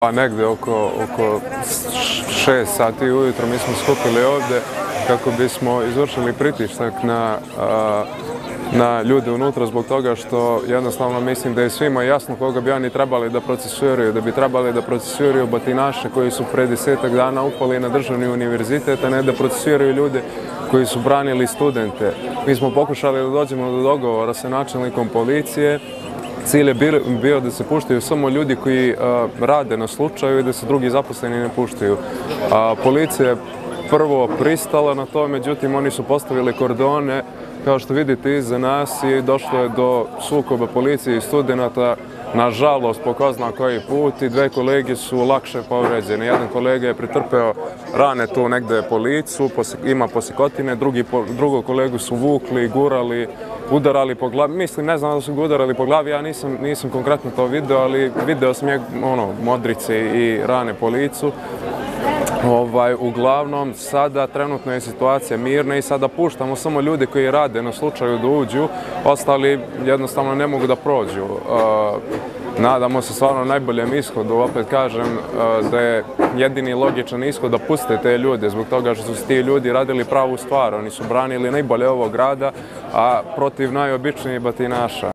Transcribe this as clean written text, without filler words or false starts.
Pa negde oko 6 sati ujutro mi smo skupili ovde kako bismo izvršili pritisak na ljude unutra zbog toga što jednostavno mislim da je svima jasno koga bi oni trebali da procesuiraju, da bi trebali da procesuiraju batinaše koji su pre 10 dana upali na državni univerzitet, a ne da procesuiraju ljude koji su branili studente. Mi smo pokušali da dođemo do dogovora sa načelnikom policije. Cilj je bio da se puštaju samo ljudi koji rade na slučaju i da se drugi zaposleni ne puštaju. Policija je prvo pristala na to, međutim oni su postavili kordone, kao što vidite iza nas, i došlo je do sukoba policije i studenata. Nažalost, po ko zna koji put, i dve kolege su lakše povređene. Jedan kolega je pretrpeo rane tu negde po licu, ima posekotine, drugog kolegu su vukli, gurali, udarali po glavi. Mislim, ne znam da su ga udarali po glavi, ja nisam konkretno to video, ali video sam modrice i rane po licu. Uglavnom, sada trenutno je situacija mirna i sada puštamo samo ljude koji rade na slučaju da uđu, ostali jednostavno ne mogu da prođu. Nadamo se stvarno najboljem ishodu, opet kažem da je jedini logičan ishod da puste te ljude zbog toga što su ti ljudi radili pravu stvar, oni su branili najbolje ovog grada, a protiv najobičnijih batinaša.